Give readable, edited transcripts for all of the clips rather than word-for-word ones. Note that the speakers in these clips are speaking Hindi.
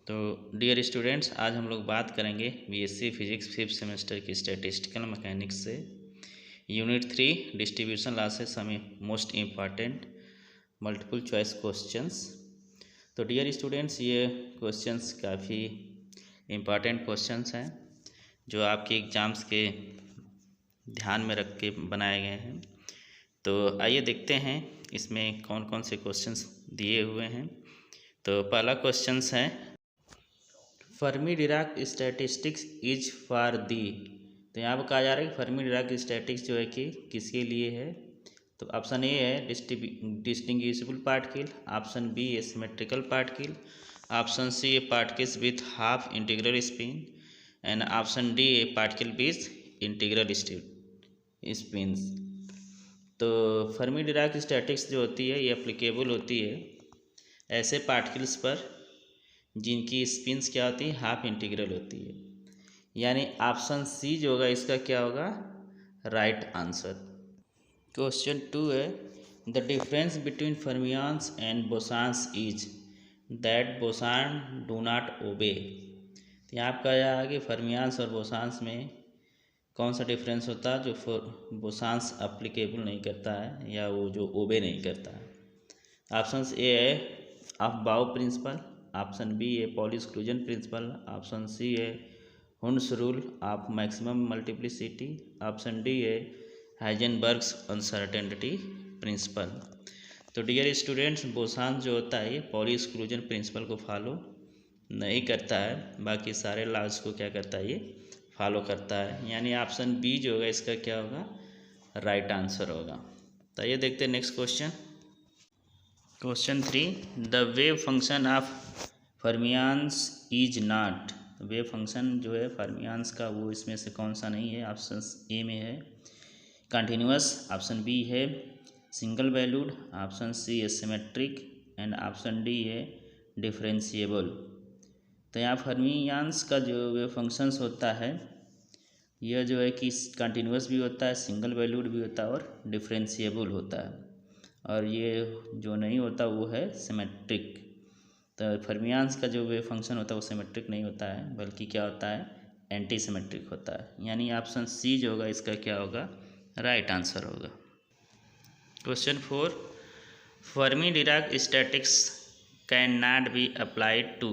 तो डियर स्टूडेंट्स, आज हम लोग बात करेंगे बीएससी फिजिक्स 5th सेमेस्टर की स्टैटिस्टिकल मैकेनिक्स से यूनिट 3 डिस्ट्रीब्यूशन लॉसेस हमें most important multiple choice questions. तो डियर स्टूडेंट्स, ये क्वेश्चंस काफ़ी इम्पॉर्टेंट क्वेश्चंस हैं जो आपके एग्ज़ाम्स के ध्यान में रख के बनाए गए हैं। तो आइए देखते हैं इसमें कौन कौन से क्वेश्चंस दिए हुए हैं। तो पहला क्वेश्चंस है Fermi Dirac statistics is for the. तो यहाँ पर कहा जा रहा है कि फर्मी डिराक स्टैटिक्स जो है कि किसके लिए है। तो ऑप्शन ए है डिस्टिंग्विशेबल पार्टिकल, ऑप्शन बी है सिमेट्रिकल पार्टिकल, ऑप्शन सी है particles with half integral spin and option D है पार्टिकल विथ इंटीग्रल स्पिन्स। तो फर्मी डिराक स्टैटिक्स जो होती है ये एप्लीकेबल होती है ऐसे पार्टिकल्स पर जिनकी स्पिन्स क्या होती है, हाफ इंटीग्रल होती है। यानी ऑप्शन सी जो होगा इसका क्या होगा, राइट आंसर। क्वेश्चन 2 है the difference between fermions and bosons is that boson do not obey. तो यहाँ कहा जा रहा है कि फर्मियान्स और बोसॉन्स में कौन सा डिफरेंस होता है जो बोसॉन्स अप्लीकेबल नहीं करता है या वो जो ओबे नहीं करता है। ऑप्शन ए है अफबाउ प्रिंसिपल, ऑप्शन बी है Pauli exclusion principle, option C है Hund's rule of maximum multiplicity, option D है हाइजेनबर्ग्स अनसर्टेनिटी प्रिंसिपल। तो डियर स्टूडेंट्स, बोसॉन्स जो होता है ये पॉली एक्सक्लूजन प्रिंसिपल को फॉलो नहीं करता है, बाकी सारे लॉज को क्या करता है, ये फॉलो करता है। यानी ऑप्शन बी जो होगा इसका क्या होगा, राइट आंसर होगा। तो ये देखते हैं next question. Question 3 the wave function of fermions is not. Wave function जो है फर्मियान्स का वो इसमें से कौन सा नहीं है। ऑप्शन ए में है कंटिन्यूअस, ऑप्शन बी है सिंगल वैल्यूड, ऑप्शन सी है सिमेट्रिक एंड ऑप्शन डी है डिफरेंशिएबल। तो यहाँ फर्मियान्स का जो वेव फंक्शंस होता है यह जो है कि कंटिन्यूअस भी होता है, सिंगल वैल्यूड भी होता है और डिफरेंशिएबल होता है, और ये जो नहीं होता वो है सिमेट्रिक। तो फर्मियान्स का जो वेव फंक्शन होता है वो सिमेट्रिक नहीं होता है, बल्कि क्या होता है, एंटी सिमेट्रिक होता है। यानी ऑप्शन सी जो होगा इसका क्या होगा, राइट आंसर होगा। Question 4 Fermi Dirac statics can not be applied to.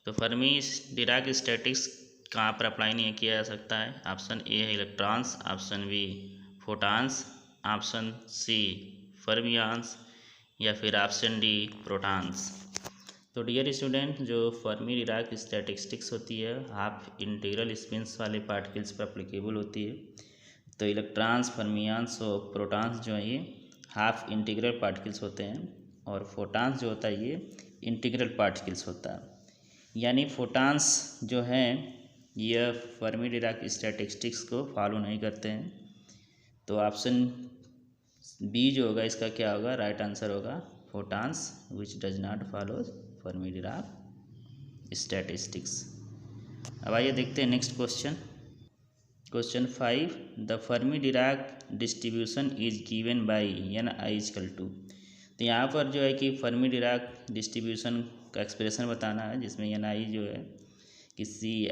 तो फर्मी डिराक स्टैटिक्स कहाँ पर अप्लाई नहीं किया जा सकता है। ऑप्शन ए है electrons, option B photons, option C fermions या फिर ऑप्शन डी प्रोटॉन्स। तो डियर स्टूडेंट, जो फर्मी डिराक स्टैटिस्टिक्स होती है हाफ इंटीग्रल स्पिन्स वाले पार्टिकल्स पर एप्लीकेबल होती है। तो इलेक्ट्रॉन्स, फर्मियान्स और प्रोटॉन्स जो है ये हाफ इंटीग्रल पार्टिकल्स होते हैं, और फोटॉन्स जो होता है ये इंटीग्रल पार्टिकल्स होता है। यानी फोटॉन्स जो हैं यह फर्मी डिराक स्टैटिस्टिक्स को फॉलो नहीं करते हैं। तो ऑप्शन बी जो होगा इसका क्या होगा, राइट आंसर होगा photons which does not follow Fermi Dirac statistics. अब आइए देखते हैं next question. Question 5 the Fermi Dirac distribution is given by N I equal to. तो यहाँ पर जो है कि फर्मी डिराक डिस्ट्रीब्यूशन का एक्सप्रेशन बताना है, जिसमें एन आई जो है किसी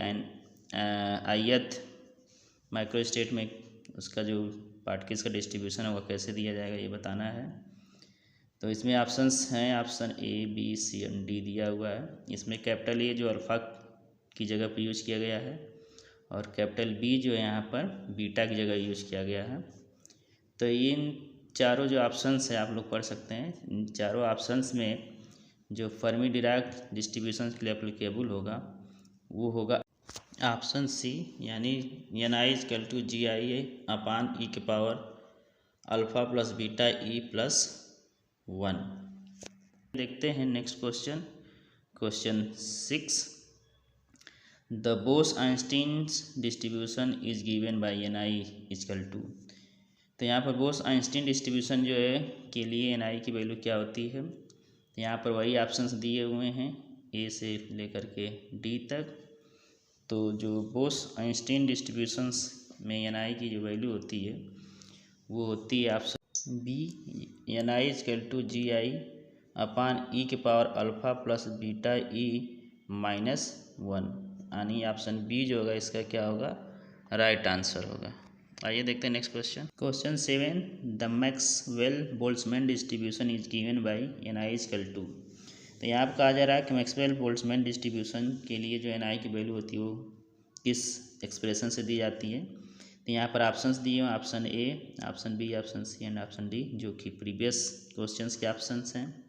ith माइक्रोस्टेट में उसका जो पार्टिकल्स का डिस्ट्रीब्यूशन है वह कैसे दिया जाएगा ये बताना है। तो इसमें ऑप्शंस हैं, option A B C and D दिया हुआ है। इसमें कैपिटल ए जो अल्फ़ा की जगह पर यूज़ किया गया है और कैपिटल बी जो है यहाँ पर बीटा की जगह यूज़ किया गया है। तो इन चारों जो ऑप्शंस है आप लोग पढ़ सकते हैं। इन चारों ऑप्शंस में जो फर्मी डिराक डिस्ट्रीब्यूशन के लिए एप्लीकेबल होगा वो होगा ऑप्शन सी, यानी N I equal to G I a upon E के power alpha plus beta E plus 1। देखते हैं next question. Question 6 the Bose Einstein's distribution is given by N I equal to. तो यहाँ पर बोस-आइंस्टीन डिस्ट्रीब्यूशन जो है के लिए एन आई की वैल्यू क्या होती है। तो यहाँ पर वही ऑप्शंस दिए हुए हैं ए से लेकर के डी तक। तो जो बोस-आइंस्टीन डिस्ट्रीब्यूशंस में एन आई की जो वैल्यू होती है वो होती है option B, N I equal to G I upon E के power alpha plus beta E -1, यानी ऑप्शन बी जो होगा इसका क्या होगा, राइट आंसर होगा। आइए देखते हैं next question. Question 7, the Maxwell Boltzmann distribution is given bye NI = 2। तो यहाँ पर कहा जा रहा है कि मैक्सवेल बोल्ट्जमैन डिस्ट्रीब्यूशन के लिए जो NI की वैल्यू होती है वो किस एक्सप्रेशन से दी जाती है। तो यहाँ पर ऑप्शंस दिए हैं, option A, option B, option C and option D, जो कि प्रीवियस क्वेश्चंस के ऑप्शंस हैं।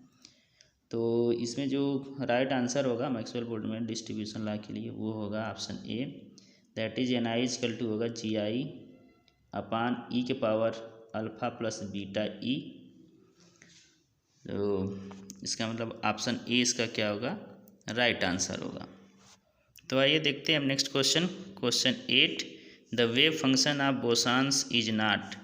तो इसमें जो राइट आंसर होगा मैक्सवेल बोल्ट्जमैन डिस्ट्रीब्यूशन लॉ के लिए वो होगा option A, that is NI = होगा GI/E⁴ + βE। तो इसका मतलब ऑप्शन ए इसका क्या होगा, राइट आंसर होगा। तो आइए देखते हैं हम next question. Question 8, the wave function of bosons is not.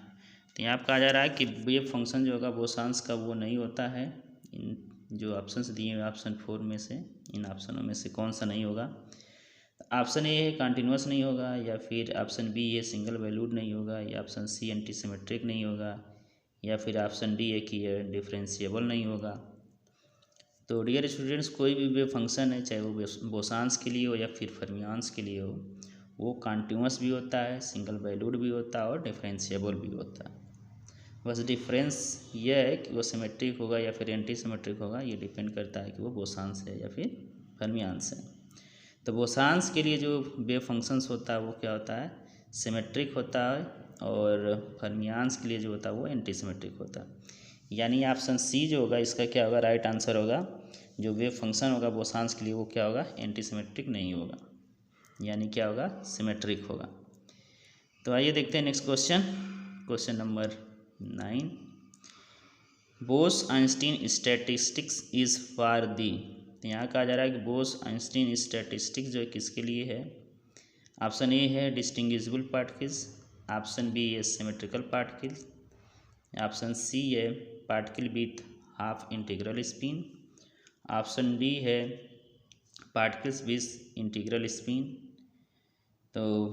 तो यहाँ पर कहा जा रहा है कि वेव फंक्शन जो होगा बोसान्स का वो नहीं होता है। इन जो ऑप्शंस दिए हैं ऑप्शन 4 में से इन ऑप्शनों में से कौन सा नहीं होगा। ऑप्शन ए है कंटिन्यूस नहीं होगा, या फिर ऑप्शन बी है सिंगल वैल्यूड नहीं होगा, या ऑप्शन सी एंटी सिमेट्रिक नहीं होगा, या फिर ऑप्शन डी है कि ये डिफरेंशिएबल नहीं होगा। तो डियर स्टूडेंट्स, कोई भी वेव फंक्शन है, चाहे वो बोसान्स के लिए हो या फिर फर्मियान्स के लिए हो, वो कंटिन्यूस भी होता है, सिंगल वैल्यूड भी होता है और डिफरेंशिएबल भी होता है। बस डिफरेंस ये है कि वो सिमेट्रिक होगा या फिर एंटी सिमेट्रिक होगा, ये डिपेंड करता है कि वो बोसान्स है या फिर फर्मियान्स है। तो बोसान्स के लिए जो वेव फंक्शंस होता है वो क्या होता है, सिमेट्रिक होता है, और फर्मियान्स के लिए जो होता है वो एंटी सिमेट्रिक होता है। यानी ऑप्शन सी जो होगा इसका क्या होगा, राइट आंसर होगा। जो वेव फंक्शन होगा बोसान्स के लिए वो क्या होगा, एंटी सिमेट्रिक नहीं होगा, यानी क्या होगा, सिमेट्रिक होगा। तो आइए देखते हैं next question. Question number 9, Bose-Einstein statistics is for the. तो यहाँ कहा जा रहा है कि बोस-आइंस्टीन स्टैटिस्टिक्स जो है किसके लिए है। ऑप्शन ए है डिस्टिंग्विजिबल पार्टिकल्स, ऑप्शन बी है सिमेट्रिकल पार्टिकल्स, ऑप्शन सी है particle with half integral spin, option D है पार्टिकल्स विथ इंटीग्रल स्पिन। तो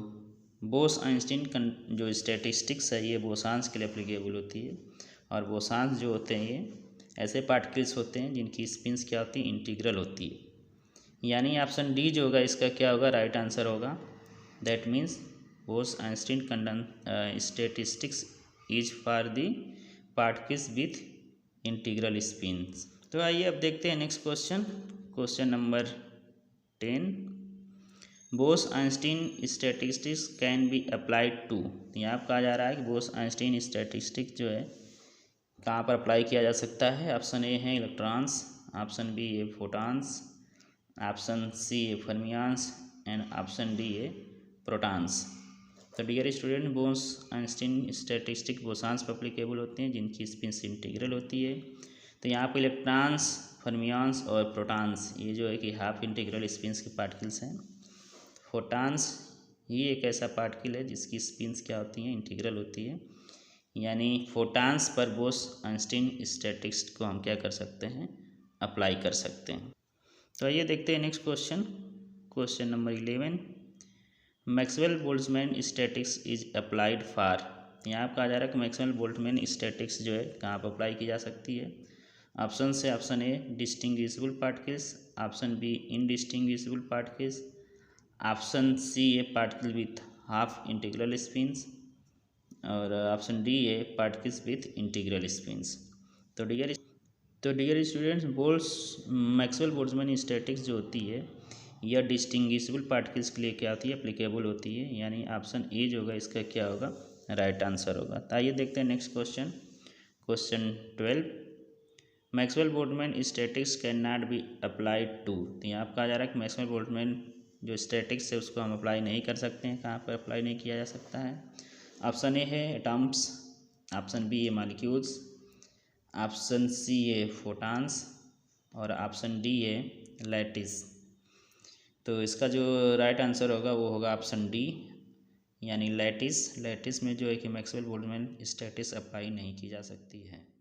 बोस-आइंस्टीन जो स्टैटिस्टिक्स है ये बोसान्स के लिए एप्लीकेबल होती है, और बोसान्स जो होते हैं ये ऐसे पार्टिकल्स होते हैं जिनकी स्पिन्स क्या होती है, इंटीग्रल होती है। यानी ऑप्शन डी जो होगा इसका क्या होगा, राइट आंसर होगा। That means Bose Einstein statistics is for the particles with integral spins. तो आइए अब देखते हैं next question. Question number 10, Bose Einstein statistics can be applied to. यहाँ पर कहा जा रहा है कि बोस-आइंस्टीन स्टैटिस्टिक्स जो है कहाँ पर अप्लाई किया जा सकता है। ऑप्शन ए है इलेक्ट्रॉन्स, ऑप्शन बी है फोटॉन्स, ऑप्शन सी है फर्मियान्स एंड ऑप्शन डी है प्रोटॉन्स। तो डियर स्टूडेंट, बोस-आइंस्टीन स्टैटिस्टिक्स बोसान्स पर एप्लीकेबल होते हैं जिनकी स्पिन्स इंटीग्रल होती है। तो यहाँ पर इलेक्ट्रॉन्स, फर्मियान्स और प्रोटॉन्स ये जो है कि हाफ इंटीग्रल स्पिन्स के पार्टिकल्स हैं। फोटॉन्स ही एक ऐसा पार्टिकल है जिसकी स्पिन्स क्या होती हैं, इंटीग्रल होती है। यानी फोटॉन्स पर बोस-आइंस्टीन स्टैटिस्टिक्स को हम क्या कर सकते हैं, अप्लाई कर सकते हैं। तो आइए देखते हैं next question. Question number 11, Maxwell Boltzmann statistics is applied for. यहाँ पर कहा जा रहा है कि मैक्सवेल बोल्ट्जमैन स्टैटिस्टिक्स जो है कहाँ पर अप्लाई की जा सकती है। ऑप्शन से option A distinguishable particles, option B indistinguishable particles, option C है particle with half integral spins, और ऑप्शन डी है पार्टिकल्स विथ इंटीग्रल स्पिन्स। तो dear students, Maxwell Boltzmann statistics जो होती है यह डिस्टिंग्विजिबल पार्टिकल्स के लिए क्या होती है, एप्लीकेबल होती है। यानी ऑप्शन ए जो होगा इसका क्या होगा, राइट आंसर होगा। तो आइए देखते हैं next question. Question 12, Maxwell Boltzmann statistics can not be applied to. तो यहाँ पर कहा जा रहा है कि मैक्सवेल बोल्ट्जमैन जो स्टैटिस्टिक्स है उसको हम अप्लाई नहीं कर सकते हैं। कहाँ पर अप्लाई नहीं किया जा सकता है। ऑप्शन ए है एटम्स, ऑप्शन बी है मॉलिक्यूल्स, ऑप्शन सी है फोटॉन्स और ऑप्शन डी है लैटिस। तो इसका जो राइट आंसर होगा वो होगा ऑप्शन डी, यानी लैटिस। लैटिस में जो है कि मैक्सवेल बोल्ट्जमैन स्टैटिस्टिक्स अप्लाई नहीं की जा सकती है।